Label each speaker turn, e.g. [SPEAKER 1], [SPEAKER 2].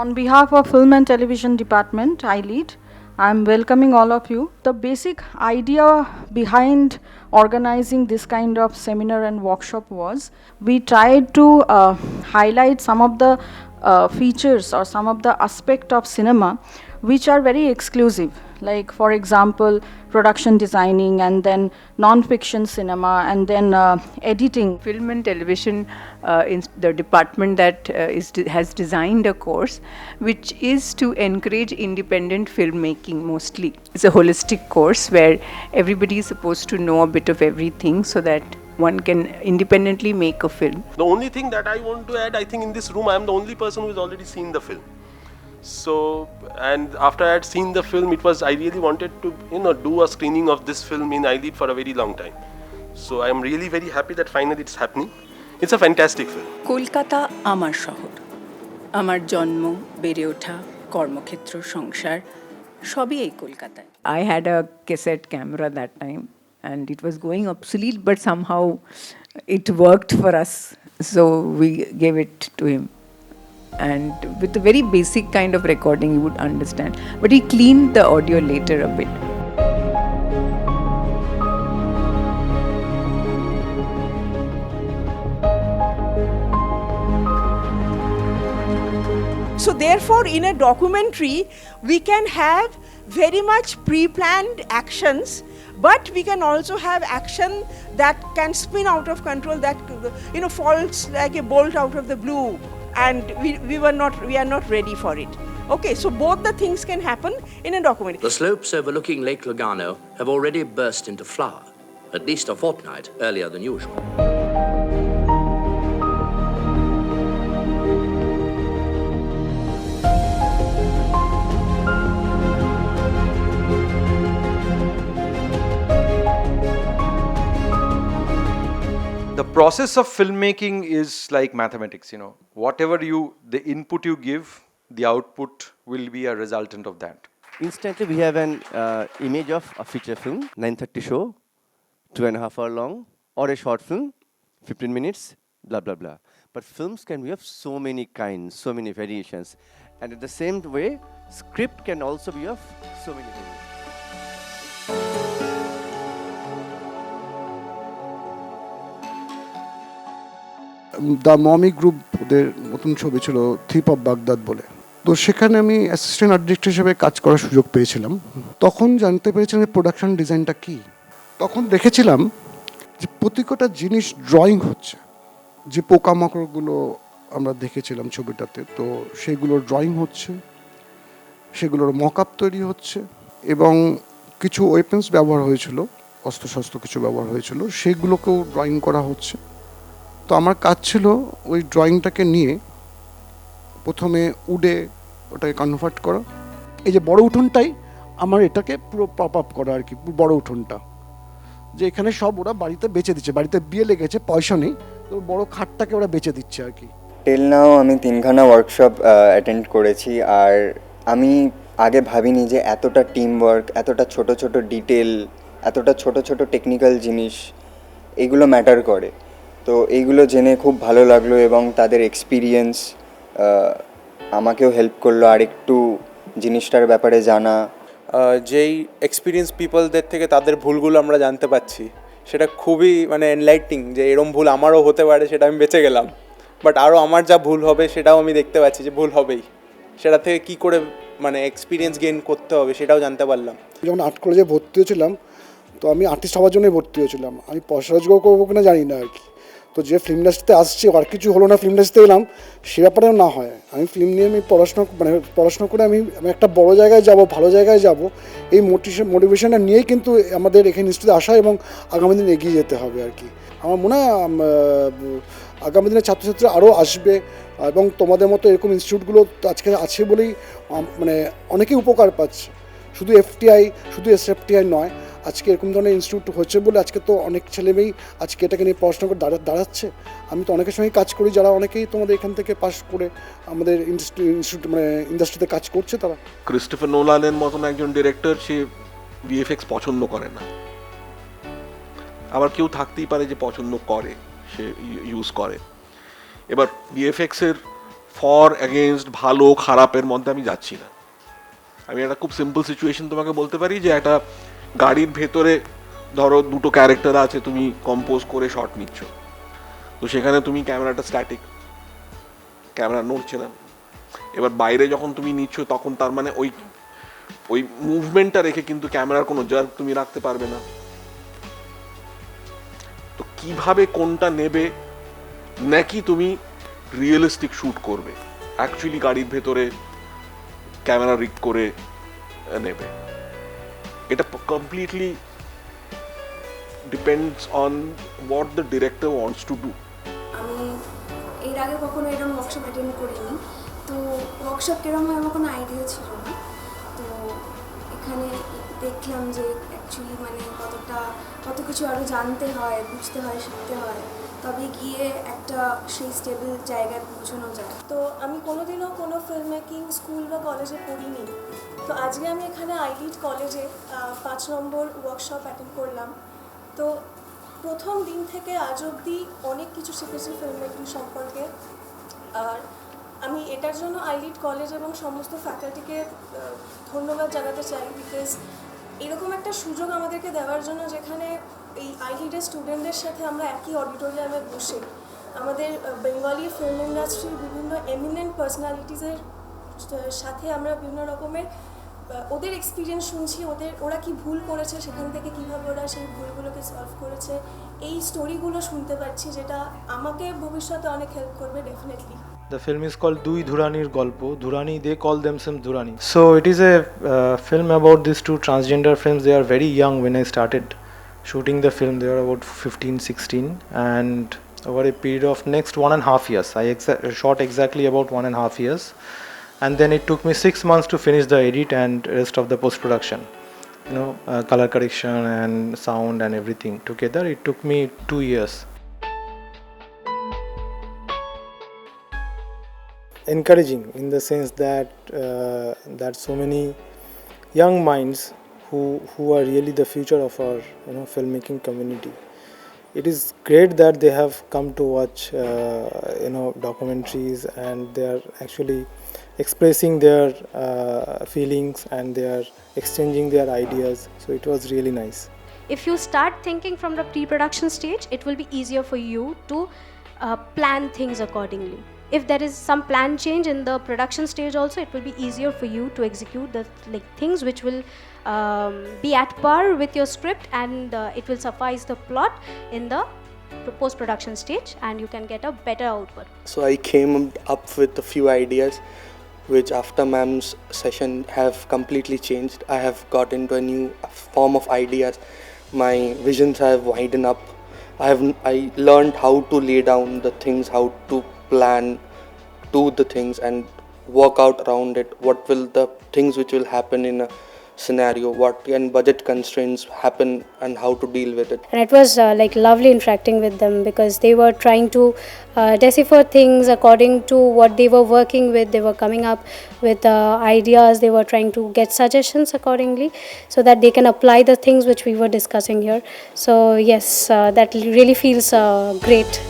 [SPEAKER 1] On behalf of Film and Television Department, iLEAD, I'm welcoming all of you. The basic idea behind organizing this kind of seminar and workshop was we tried to highlight some of the features or some of the aspect of cinema which are very exclusive, like for example production designing, and then non-fiction cinema, and then editing.
[SPEAKER 2] Film and television, the department that has designed a course which is to encourage independent filmmaking mostly. It's a holistic course where everybody is supposed to know a bit of everything so that one can independently make a film.
[SPEAKER 3] The only thing that I want to add, I think in this room I am the only person who has already seen the film. So, and after I had seen the film, I really wanted to do a screening of this film in iLEAD for a very long time. So I am really very happy that finally it's happening. It's a fantastic film.
[SPEAKER 2] Kolkata আমার শহর, আমার জন্ম, বেড়ে ওঠা, কর্মক্ষেত্র, সংসার সবই এই কলকাতায়। I had a cassette camera that time and it was going obsolete, but somehow it worked for us, so we gave it to him. And with a very basic kind of recording you would understand, but he cleaned the audio later a bit.
[SPEAKER 4] So therefore, in a documentary, we can have very much pre-planned actions, but we can also have action that can spin out of control, that falls like a bolt out of the blue, and we are not ready for it. Okay, so both the things can happen in a documentary.
[SPEAKER 5] The slopes overlooking Lake Lugano have already burst into flower, at least a fortnight earlier than usual.
[SPEAKER 6] The process of filmmaking is like mathematics, Whatever the input you give, the output will be a resultant of that.
[SPEAKER 7] Instantly, we have an image of a feature film, 9:30 show, 2.5 hour long, or a short film, 15 minutes, blah, blah, blah. But films can be of so many kinds, so many variations. And in the same way, script can also be of so many variations.
[SPEAKER 8] The mummy group, ওদের নতুন ছবি ছিল থিপ of Baghdad বলে, তো সেখানে আমি assistant art director হিসেবে কাজ করার সুযোগ পেয়েছিলাম। তখন জানতে পেরেছিলাম যে প্রোডাকশন ডিজাইনটা কী। তখন দেখেছিলাম যে প্রতিটা জিনিস ড্রয়িং হচ্ছে, যে পোকামাকড়গুলো আমরা দেখেছিলাম ছবিটাতে, তো সেগুলোর ড্রয়িং হচ্ছে, সেগুলোর মকআপ তৈরি হচ্ছে, এবং কিছু ওয়েপন্স ব্যবহার হয়েছিল, অস্ত্রশস্ত্র কিছু ব্যবহার হয়েছিল, সেগুলোকেও ড্রয়িং করা হচ্ছে। তো আমার কাজ ছিল ওই ড্রয়িংটাকে নিয়ে প্রথমে উডে ওটাকে কনভার্ট করা। এই যে বড় উঠোনটাই আমার এটাকে পুরো পপ আপ করা আর কি, বড় উঠোনটা, যে এখানে সব ওরা বাড়িতে বেচে দিচ্ছে, বাড়িতে বিয়ে লেগেছে, পয়সা নেই, তো বড় খাটটাকে ওরা বেচে দিচ্ছে আর কি।
[SPEAKER 9] টিল নাও আমি 3খানা ওয়ার্কশপ অ্যাটেন্ড করেছি, আর আমি আগে ভাবিনি যে এতটা টিম ওয়ার্ক, এতটা ছোট ছোট ডিটেল, এতটা ছোট ছোট টেকনিক্যাল জিনিস এগুলো ম্যাটার করে। তো এইগুলো জেনে খুব ভালো লাগলো, এবং তাদের এক্সপিরিয়েন্স আমাকেও হেল্প করলো আর একটু জিনিসটার ব্যাপারে জানা।
[SPEAKER 10] যেই এক্সপিরিয়েন্স পিপলদের থেকে তাদের ভুলগুলো আমরা জানতে পাচ্ছি, সেটা খুবই এনলাইটিং, যে এরম ভুল আমারও হতে পারে, সেটা আমি বেঁচে গেলাম। বাট আরও আমার যা ভুল হবে সেটাও আমি দেখতে পাচ্ছি যে ভুল হবেই, সেটা থেকে কী করে এক্সপিরিয়েন্স গেইন করতে হবে সেটাও জানতে পারলাম।
[SPEAKER 8] যখন আর্ট কলেজে ভর্তি হয়েছিলাম, তো আমি আর্টিস্ট হওয়ার জন্যই ভর্তি হয়েছিলাম। আমি পয়সা রোজগার করবো কিনা জানি না আর কি। তো যে ফিল্ম ইন্ডাস্ট্রিতে আসছে, আর কিছু হলো না ফিল্ম ইন্ডাস্ট্রিতে এলাম, সে ব্যাপারেও না হয়। আমি ফিল্ম নিয়ে আমি পড়াশোনা করে আমি একটা বড় জায়গায় যাব, ভালো জায়গায় যাব, এই মোটিভেশনটা নিয়েই কিন্তু আমাদের এখানে ইনস্টিটিউটে আসা এবং আগামী দিন এগিয়ে যেতে হবে আর কি। আমার মনে হয় আগামী দিনে ছাত্রছাত্রীরা আরও আসবে, এবং তোমাদের মতো এরকম ইনস্টিটিউটগুলো আজকে আছে বলেই অনেকেই উপকার পাচ্ছে। শুধু এফটিআই, শুধু এসএফটিআই নয়, আজকে এরকম ধরনের ইনস্টিটিউট হচ্ছে বলে আজকে তো অনেক ছেলেমেয়েই আজকে এটাকে নিয়ে পড়াশোনা করে দাঁড়াচ্ছে। আমি তো অনেকের সঙ্গে কাজ করি, যারা অনেকেই তোমাদের এখান থেকে পাস করে আমাদের ইনস্টিটিউট ইন্ডাস্ট্রিতে কাজ করছে। তারা
[SPEAKER 3] ক্রিস্টোফার নোলানের মতন একজন ডিরেক্টর, সে ভিএফএক্স পছন্দ করে না। আবার কেউ থাকতেই পারে যে পছন্দ করে, সে ইউজ করে। এবার ভিএফএক্সের
[SPEAKER 11] ফর এগেনস্ট ভালো খারাপের মধ্যে আমি যাচ্ছি না। আমি একটা খুব সিম্পল সিচুয়েশন তোমাকে বলতে পারি যে একটা গাড়ির ভেতরে ধরো দুটো ক্যারেক্টার আছে, তুমি কম্পোজ করে শট নিচ্ছ, তো সেখানে তুমি ক্যামেরাটা স্ট্যাটিক, ক্যামেরা নড়ছে না। এবার বাইরে যখন তুমি নিচ্ছ তখন তার মানে ওই মুভমেন্টটা রেখে কিন্তু ক্যামেরার কোনো জার্ক তুমি রাখতে পারবে না। তো কিভাবে কোনটা নেবে, নাকি তুমি রিয়েলিস্টিক শুট করবে, অ্যাকচুয়ালি গাড়ির ভেতরে ক্যামেরা রিগ করে নেবে, এটা completely depends on what the director wants to do.
[SPEAKER 12] আমি এর আগে কখনো এরকম ওয়ার্কশপ অ্যাটেন্ড করিনি, তো ওয়ার্কশপ কীরকম হয় আমার কোনো আইডিয়া ছিল না। তো এখানে দেখলাম যে অ্যাকচুয়ালি মানে কত কিছু আরও জানতে হয়, বুঝতে হয়, শিখতে হয়, তবে গিয়ে একটা সেই স্টেবল জায়গায় পৌঁছানো যায়। তো আমি কোনোদিনও কোনো ফিল্ম মেকিং স্কুল বা কলেজে পড়িনি, তো আজকে আমি এখানে iLEAD কলেজে 5 নম্বর ওয়ার্কশপ অ্যাটেন্ড করলাম। তো প্রথম দিন থেকে আজ অবধি অনেক কিছু শিখেছি ফিল্ম মেকিং সম্পর্কে। আর আমি এটার জন্য iLEAD কলেজ এবং সমস্ত ফ্যাকাল্টিকে ধন্যবাদ জানাতে চাই, বিকজ এরকম একটা সুযোগ আমাদেরকে দেওয়ার জন্য, যেখানে এই iLEAD-এর স্টুডেন্টদের সাথে আমরা একই অডিটোরিয়ামে বসে আমাদের বেঙ্গলি ফিল্ম ইন্ডাস্ট্রির বিভিন্ন এমিনেন্ট পার্সোনালিটিসের সাথে আমরা বিভিন্ন রকমের ওদের এক্সপিরিয়েন্স শুনছি, ওরা কি ভুল করেছে, সেখান থেকে কীভাবে ওরা সেই ভুলগুলোকে সলভ করেছে, এই স্টোরিগুলো শুনতে পাচ্ছি, যেটা আমাকে ভবিষ্যতে অনেক হেল্প করবে definitely.
[SPEAKER 13] The film is called Dui Dhuranir Golpo. Dhurani, they call themselves Dhurani. So it is a film about these two transgender friends. They are very young when I started shooting the film. They are about 15, 16, and over a period of next 1.5 years. I shot exactly about 1.5 years, and then it took me 6 months to finish the edit and rest of the post-production. Color correction and sound and everything together. It took me 2 years. Encouraging in the sense that so many young minds who are really the future of our filmmaking community. It is great that they have come to watch documentaries, and they are actually expressing their feelings, and they are exchanging their ideas, so it was really nice.
[SPEAKER 14] If you start thinking from the pre-production stage, it will be easier for you to plan things accordingly. If there is some plan change in the production stage also, it will be easier for you to execute the things which will be at par with your script, and it will suffice the plot in the post-production stage, and you can get a better output.
[SPEAKER 15] So I came up with a few ideas which after ma'am's session have completely changed. I have got into a new form of ideas. My visions have widened up. I learned how to lay down the things, how to plan, do the things and work out around it. What will the things which will happen in a scenario, what can budget constraints happen, and how to deal with it.
[SPEAKER 14] And it was lovely interacting with them, because they were trying to decipher things according to what they were working with. They were coming up with ideas, they were trying to get suggestions accordingly, so that they can apply the things which we were discussing here. So yes, that really feels great.